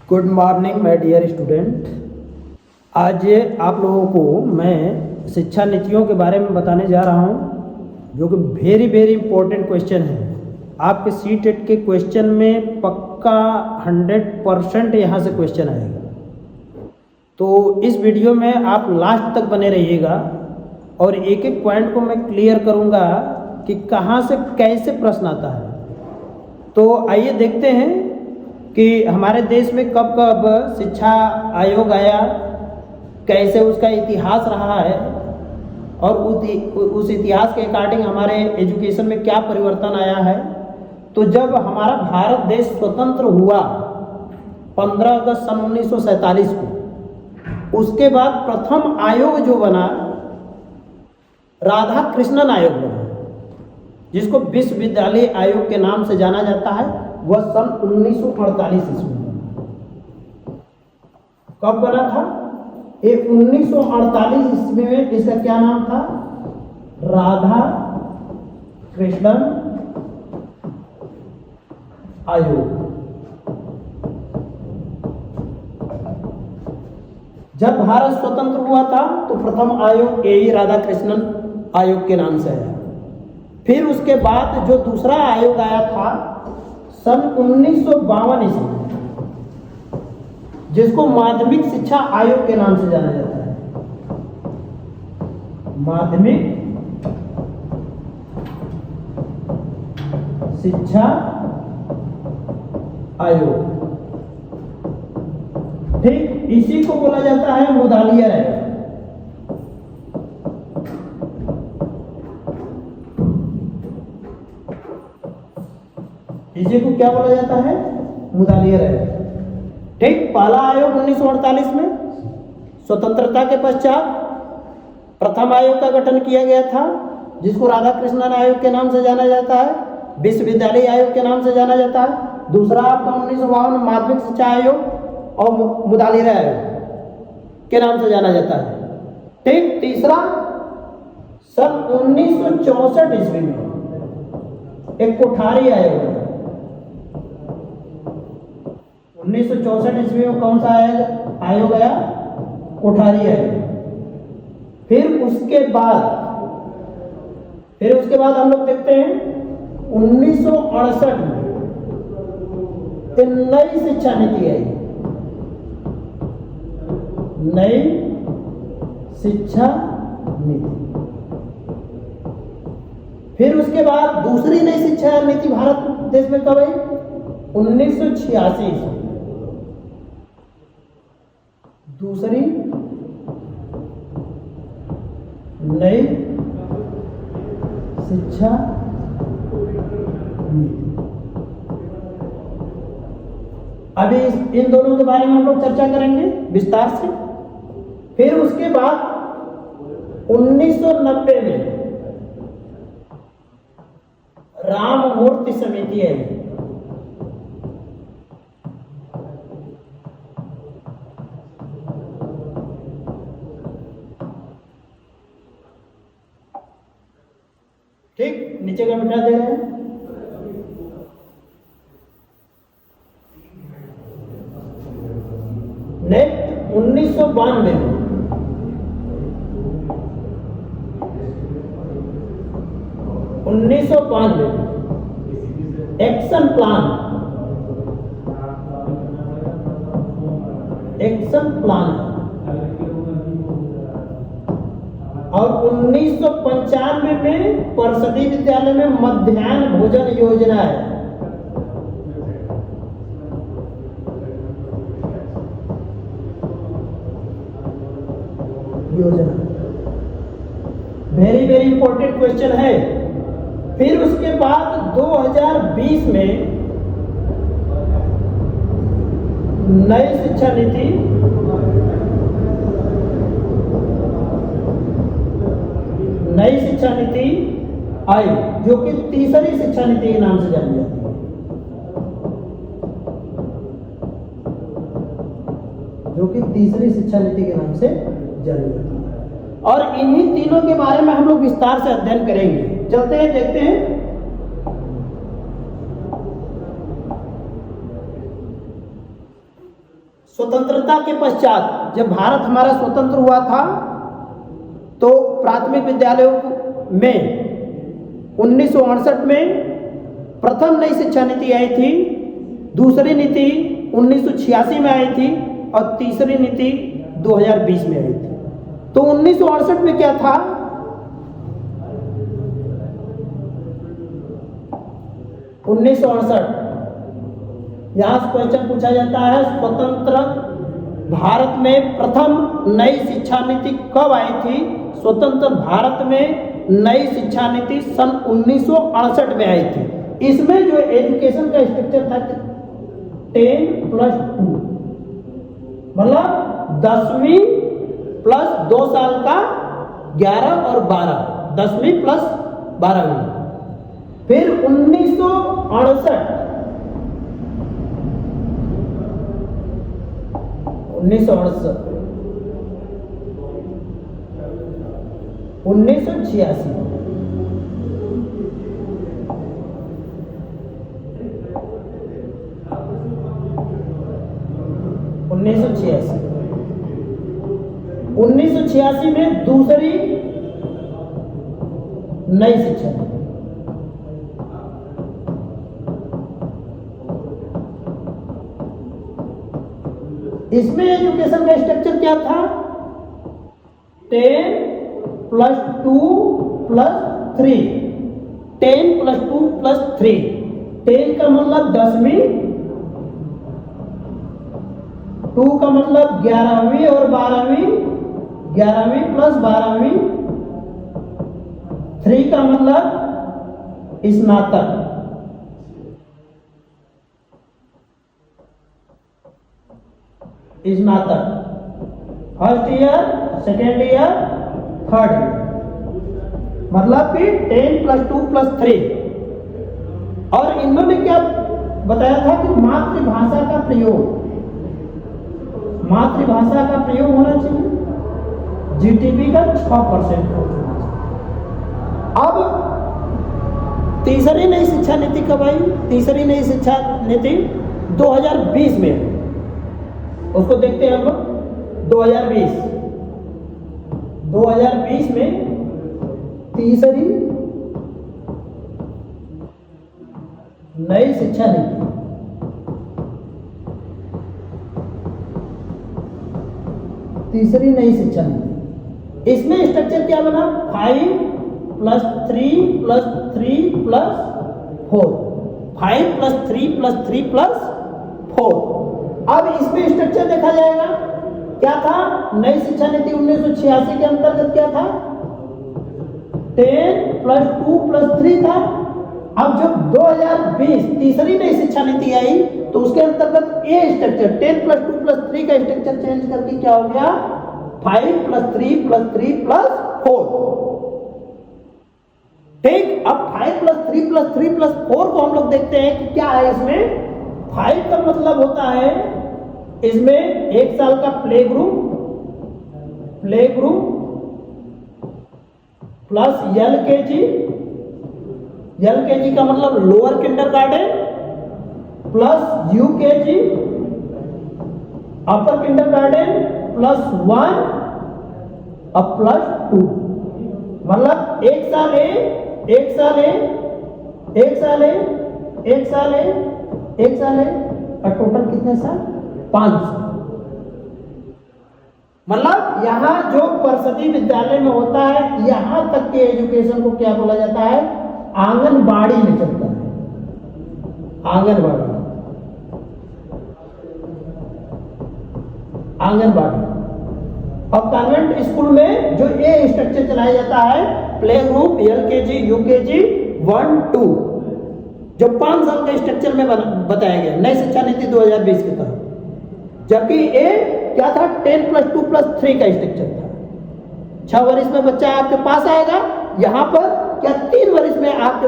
Good morning my dear student. आज आप लोगों को मैं शिक्षा नीतियों के बारे में बताने जा रहा हूं, जो कि वेरी वेरी इंपॉर्टेंट क्वेश्चन है। आपके सीटेट के क्वेश्चन में पक्का 100% यहाँ से क्वेश्चन आएगा। तो इस वीडियो में आप लास्ट तक बने रहिएगा और एक एक पॉइंट को मैं क्लियर करूँगा कि कहाँ से कैसे प्रश्न आता है। तो आइए देखते हैं कि हमारे देश में कब कब शिक्षा आयोग आया, कैसे उसका इतिहास रहा है और उस इतिहास के अकॉर्डिंग हमारे एजुकेशन में क्या परिवर्तन आया है। तो जब हमारा भारत देश स्वतंत्र हुआ 15 अगस्त सन 1947 को, उसके बाद प्रथम आयोग जो बना राधा कृष्णन आयोग बना, जिसको विश्वविद्यालय आयोग के नाम से जाना जाता है। वह सन 1948 ईस्वी में कब बना था? ये 1948 ईस्वी में इसका क्या नाम था? राधा कृष्णन आयोग। जब भारत स्वतंत्र हुआ था तो प्रथम आयोग यही राधा कृष्णन आयोग के नाम से आया। फिर उसके बाद जो दूसरा आयोग आया था सन 1952 ईस्वी, जिसको माध्यमिक शिक्षा आयोग के नाम से जाना जाता है। माध्यमिक शिक्षा आयोग, ठीक इसी को बोला जाता है मुदालियर आयोग। इसी को क्या बोला जाता है? मुदालियर आयोग। ठीक, पहला आयोग 1948 में स्वतंत्रता के पश्चात प्रथम आयोग का गठन किया गया था, जिसको राधा कृष्णन आयोग के नाम से जाना जाता है, विश्वविद्यालय आयोग के नाम से जाना जाता है। दूसरा आपका 1952 माध्यमिक शिक्षा आयोग और मुदालियर आयोग के नाम से जाना जाता है। ठीक, तीसरा सन 1964 ईस्वी में एक कोठारी आयोग है। 1964 ईस्वी में कौन सा आयोग आया? कोठारी आयोग। फिर उसके बाद हम लोग देखते हैं 1968 में नई शिक्षा नीति आई। नई शिक्षा नीति। फिर उसके बाद दूसरी नई शिक्षा नीति भारत देश में कब आई? 1986 ईस्वी। दूसरी नई शिक्षा नीति। अभी इन दोनों के बारे में हम लोग चर्चा करेंगे विस्तार से। फिर उसके बाद 1990 में राममूर्ति समिति आई। ठीक, नीचे का मिटा दे रहे हैं। नेक्स्ट 1992 में एक्शन प्लान और 1995 में परिषदीय विद्यालय में मध्याह्न भोजन योजना है। वेरी वेरी इंपॉर्टेंट क्वेश्चन है। फिर उसके बाद 2020 में नई शिक्षा नीति आई, जो कि तीसरी शिक्षा नीति के नाम से जानी जाती है। जो कि तीसरी शिक्षा नीति के नाम से जानी जाती है। और इन्हीं तीनों के बारे में हम लोग विस्तार से अध्ययन करेंगे। चलते हैं, देखते हैं। स्वतंत्रता के पश्चात जब भारत हमारा स्वतंत्र हुआ था तो प्राथमिक विद्यालयों में 1968 में प्रथम नई शिक्षा नीति आई थी, दूसरी नीति 1986 में आई थी और तीसरी नीति 2020 में आई थी। तो 1968 में क्या था? 1968 यहां से क्वेश्चन पूछा जाता है, स्वतंत्र भारत में प्रथम नई शिक्षा नीति कब आई थी? स्वतंत्र भारत में नई शिक्षा नीति सन 1968 में आई थी। इसमें जो एजुकेशन का स्ट्रक्चर था 10+2, मतलब 10वीं प्लस 2 साल का 11 और 12, 10वीं प्लस 12वीं। फिर 1968 1986 1986 में दूसरी नई शिक्षा नीति। इसमें एजुकेशन का स्ट्रक्चर क्या था? 10+2+3, 10+2+3। 10 का मतलब 10वीं, 2 का मतलब 11वीं और 12वीं, 11वीं प्लस 12वीं, 3 का मतलब स्नातक। स्नातक first year, second year, third year, मतलब कि 10+2+3। और इन्होंने क्या बताया था कि मातृभाषा का प्रयोग होना चाहिए, जीडीपी का 6% होना चाहिए। अब तीसरी नई शिक्षा नीति कब आई? तीसरी नई शिक्षा नीति 2020 में, उसको देखते हैं हम लोग। 2020 में तीसरी नई शिक्षा नीति। तीसरी नई शिक्षा नीति, इसमें स्ट्रक्चर क्या बना? 5+3+3+4, 5+3+3+4। अब इसमें स्ट्रक्चर देखा जाएगा क्या था? नई शिक्षा नीति 1986 के अंतर्गत क्या था? 10+2+3 था। अब जब 2020 तीसरी नई शिक्षा नीति आई तो उसके अंतर्गत ये स्ट्रक्चर 10+2+3 का स्ट्रक्चर चेंज करके क्या हो गया? 5+3+3+4। ठीक, अब 5+3+3+4 को हम लोग देखते हैं कि क्या है इसमें। 5 का मतलब होता है इसमें 1 साल का प्ले ग्रुप प्लस एलकेजी का मतलब लोअर किंडरगार्टन, प्लस यूकेजी अपर किंडरगार्टन, +1 और +2, मतलब 1 साल ए, 1 साल ए, 1 साल ए, 1 साल ए, 1 साल है और टोटल कितने साल? 5 साल। मतलब यहां जो परिषदीय विद्यालय में होता है, यहां तक के एजुकेशन को क्या बोला जाता है? आंगनबाड़ी में चलता है, आंगनबाड़ी। और कॉन्वेंट स्कूल में जो ये स्ट्रक्चर चलाया जाता है, प्ले ग्रुप, एलकेजी, यूकेजी 1, 2, जो 5 साल के स्ट्रक्चर में बताया गया नई शिक्षा नीति 2020 के तहत। जबकि ये क्या था? 10+2+3 का स्ट्रक्चर था। 6 वर्ष में बच्चा आपके पास आएगा, यहाँ पर क्या 3 वर्ष में आपके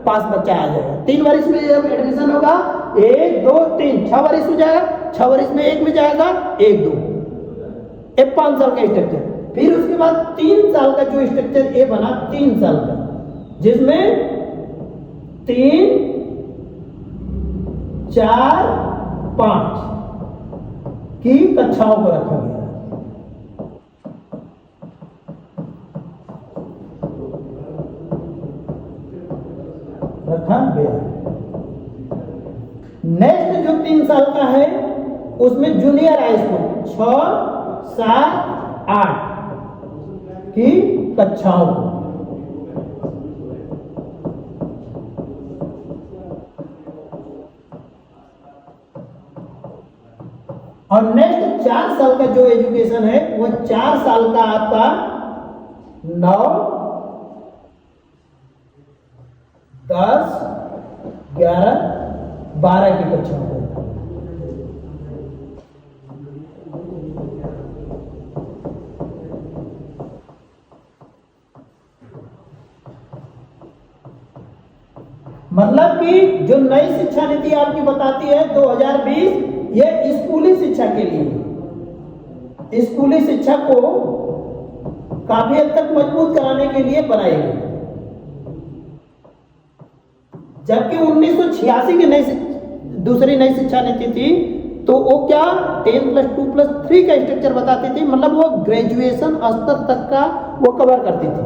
पास बच्चा आ जाएगा। 3 वर्ष में जब एडमिशन होगा 1, 2, 3, 6 वर्ष हो जाएगा। 6 वर्ष में 1 में जाएगा, 1, 2, ये 5 साल का स्ट्रक्चर। फिर उसके बाद 3 साल का जो स्ट्रक्चर ये बना, 3 साल का, जिसमें 3, 4, 5, की कक्षाओं को रखा गया। नेक्स्ट जो 3 साल का है उसमें जूनियर हाई स्कूल 6, 7, 8 की कक्षाओं को। और नेक्स्ट 4 साल का जो एजुकेशन है वो 4 साल का आपका 9, 10, 11, 12 की कक्षाओं को। मतलब कि जो नई शिक्षा नीति आपकी बताती है 2020, ये स्कूली शिक्षा के लिए, स्कूली शिक्षा को काफी हद तक मजबूत कराने के लिए बनाई गई। जबकि 1986 की दूसरी नई शिक्षा नीति थी तो वो क्या 10+2+3 का स्ट्रक्चर बताती थी, मतलब वो ग्रेजुएशन स्तर तक का वो कवर करती थी।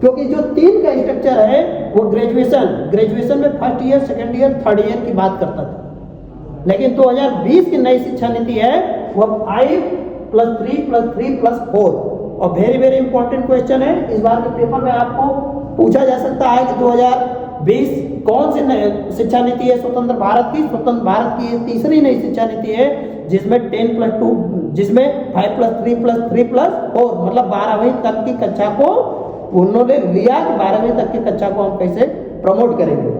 क्योंकि जो 3 का स्ट्रक्चर है वो ग्रेजुएशन में first year, second year, third year की बात करता था। लेकिन 2020 की नई शिक्षा नीति है वो 5+3+3+4। और वेरी वेरी इंपॉर्टेंट क्वेश्चन है, इस बार के पेपर में आपको पूछा जा सकता है कि 2020 कौन सी शिक्षा नीति है स्वतंत्र भारत की। स्वतंत्र भारत की ये तीसरी नई शिक्षा नीति है जिसमें 10+2, जिसमें 5+3+3+4 मतलब 12वीं तक की कक्षा को उन्होंने लिया कि 12वीं तक की कक्षा को हम कैसे प्रमोट करेंगे।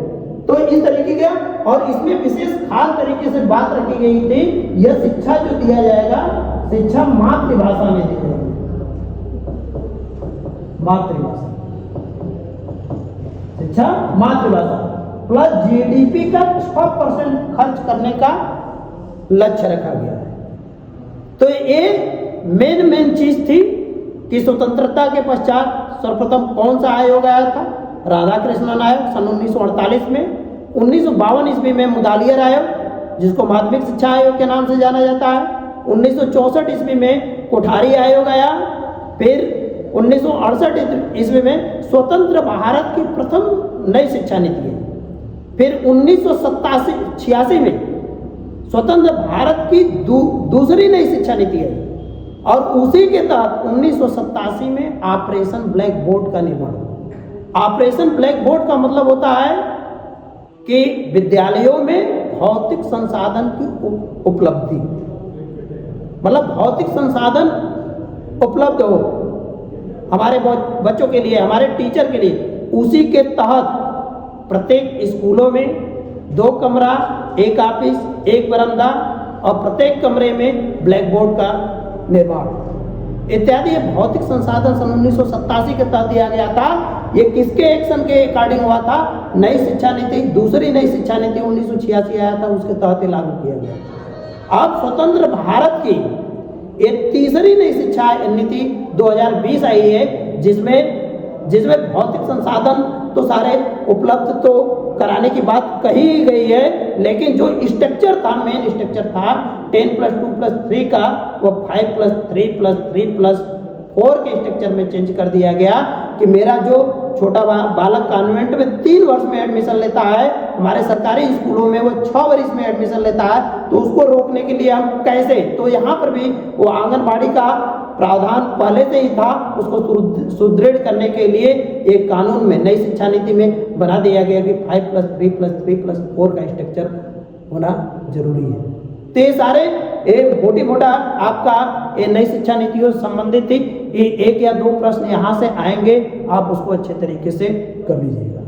तो इस तरीके का, और इसमें विशेष खास तरीके से बात रखी गई थी, यह शिक्षा जो दिया जाएगा शिक्षा मातृभाषा में दी जाएगी। मातृभाषा, शिक्षा मातृभाषा प्लस जीडीपी का 6% खर्च करने का लक्ष्य रखा गया है। तो ये मेन चीज थी कि स्वतंत्रता के पश्चात सर्वप्रथम कौन सा आयोग आया था, राधाकृष्णन आयोग सन 1948 में। 1952 ईस्वी में मुदालियर आयोग जिसको माध्यमिक शिक्षा आयोग के नाम से जाना जाता है। 1964 ईस्वी में कोठारी आयोग आया। फिर 1968 ईस्वी में स्वतंत्र भारत की प्रथम नई शिक्षा नीति है। फिर 1986 में स्वतंत्र भारत की दूसरी नई शिक्षा नीति है। और उसी के तहत 1987 में ऑपरेशन ब्लैक बोर्ड का निर्माण। ऑपरेशन ब्लैक बोर्ड का मतलब होता है कि विद्यालयों में भौतिक संसाधन की उपलब्धि, मतलब भौतिक संसाधन उपलब्ध हो हमारे बच्चों के लिए, हमारे टीचर के लिए। उसी के तहत प्रत्येक स्कूलों में 2 कमरा, 1 ऑफिस, 1 बरामदा और प्रत्येक कमरे में ब्लैक बोर्ड का निर्माण इत्यादि ये भौतिक संसाधन सन 1987 के तहत दिया गया था। ये किसके एक्शन के अकॉर्डिंग हुआ था? नई शिक्षा नीति, दूसरी नई शिक्षा नीति 1986 आया था, उसके तहत लागू किया गया। अब स्वतंत्र भारत की ये तीसरी नई शिक्षा नीति 2020 आई है जिसमें भौतिक संसाधन तो सारे उपलब्ध तो कराने की बात कही गई है, लेकिन जो स्ट्रक्चर था, मेन स्ट्रक्चर था 10+2+3 का, वो 5+3+3+4 के स्ट्रक्चर में चेंज कर दिया गया कि मेरा जो छोटा बालक कॉन्वेंट में 3 वर्ष में एडमिशन लेता है, हमारे सरकारी स्कूलों में वो 6 वर्ष में एडमिशन लेता है, तो उसको रोकने के लिए हम कैसे? तो यहाँ पर भी वो आंगनबाड़ी का प्रावधान पहले से ही था, उसको सुदृढ़ करने के लिए एक कानून में, नई शिक्षा नीति में बना दिया गया कि 5+3+3+4 का स्ट्रक्चर होना जरूरी है। तो ये सारे मोटा आपका ये नई शिक्षा नीतियों से संबंधित थी। 1 या 2 प्रश्न यहाँ से आएंगे, आप उसको अच्छे तरीके से कर लीजिएगा।